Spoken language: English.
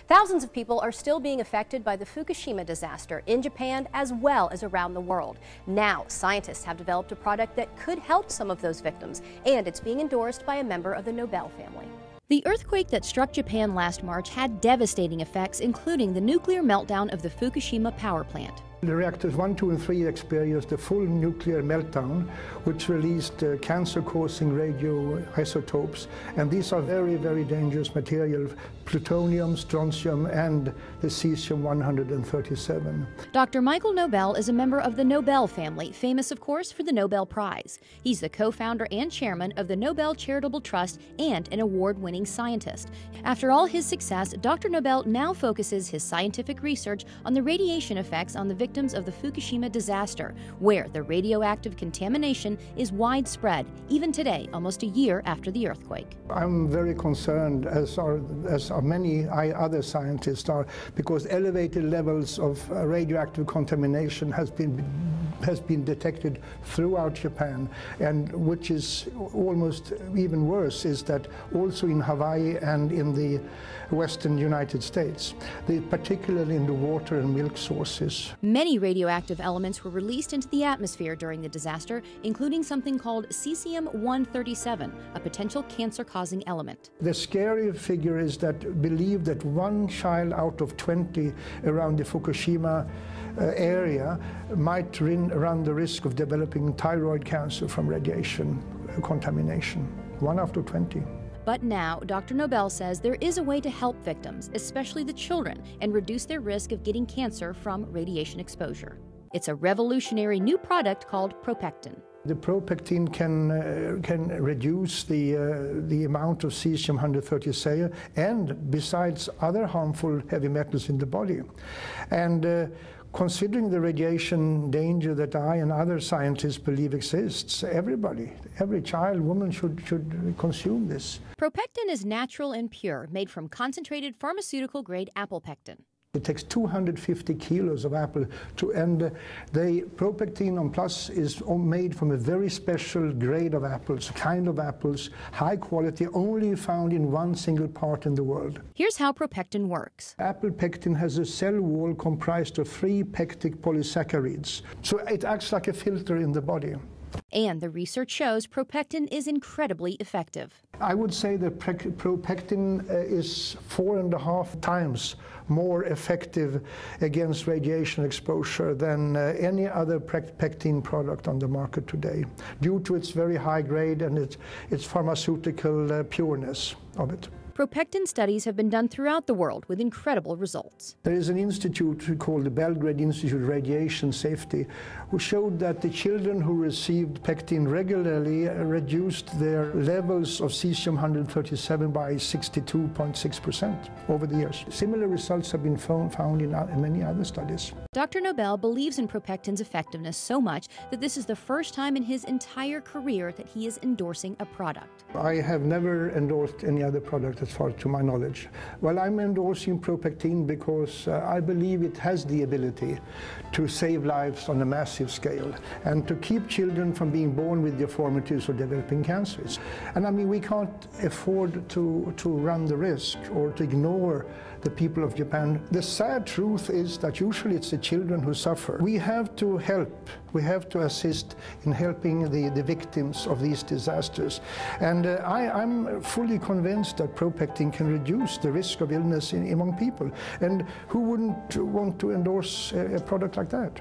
Thousands of people are still being affected by the Fukushima disaster in Japan as well as around the world. Now, scientists have developed a product that could help some of those victims, and it's being endorsed by a member of the Nobel family. The earthquake that struck Japan last March had devastating effects, including the nuclear meltdown of the Fukushima power plant. The reactors 1, 2, and 3 experienced a full nuclear meltdown, which released cancer-causing radioisotopes. And these are very, very dangerous material: plutonium, strontium, and the cesium-137. Dr. Michael Nobel is a member of the Nobel family, famous, of course, for the Nobel Prize. He's the co-founder and chairman of the Nobel Charitable Trust and an award-winning scientist. After all his success, Dr. Nobel now focuses his scientific research on the radiation effects on the victims of the Fukushima disaster, where the radioactive contamination is widespread, even today, almost a year after the earthquake. I'm very concerned, as are many other scientists are, because elevated levels of radioactive contamination has been detected throughout Japan, and which is almost even worse is that also in Hawaii and in the western United States, particularly in the water and milk sources. Many radioactive elements were released into the atmosphere during the disaster, including something called cesium-137, a potential cancer-causing element. The scary figure is that believe that 1 child out of 20 around the Fukushima area might run the risk of developing thyroid cancer from radiation contamination. 1 out of 20. But now, Dr. Nobel says there is a way to help victims, especially the children, and reduce their risk of getting cancer from radiation exposure. It's a revolutionary new product called ProPectin. The ProPectin can reduce the amount of cesium-137 and besides other harmful heavy metals in the body. And considering the radiation danger that I and other scientists believe exists, every child, woman should consume this. ProPectin is natural and pure, made from concentrated pharmaceutical-grade apple pectin. It takes 250 kilos of apple and the ProPectin on Plus is made from a very special grade of apples, high quality, only found in one single part in the world. Here's how ProPectin works. Apple pectin has a cell wall comprised of 3 pectic polysaccharides, so it acts like a filter in the body. And the research shows ProPectin is incredibly effective. I would say that ProPectin is 4.5 times more effective against radiation exposure than any other pectin product on the market today, due to its very high grade and its pharmaceutical pureness of it. ProPectin studies have been done throughout the world with incredible results. There is an institute called the Belgrade Institute of Radiation Safety, who showed that the children who received pectin regularly reduced their levels of cesium-137 by 62.6% over the years. Similar results have been found in many other studies. Dr. Nobel believes in ProPectin's effectiveness so much that this is the first time in his entire career that he is endorsing a product. I have never endorsed any other product as far to my knowledge. Well, I'm endorsing ProPectin because I believe it has the ability to save lives on a massive scale and to keep children from being born with deformities or developing cancers. And I mean, we can't afford to run the risk or to ignore the people of Japan. The sad truth is that usually it's the children who suffer. We have to help. We have to assist in helping the victims of these disasters. And I'm fully convinced that ProPectin can reduce the risk of illness among people. And who wouldn't want to endorse a product like that?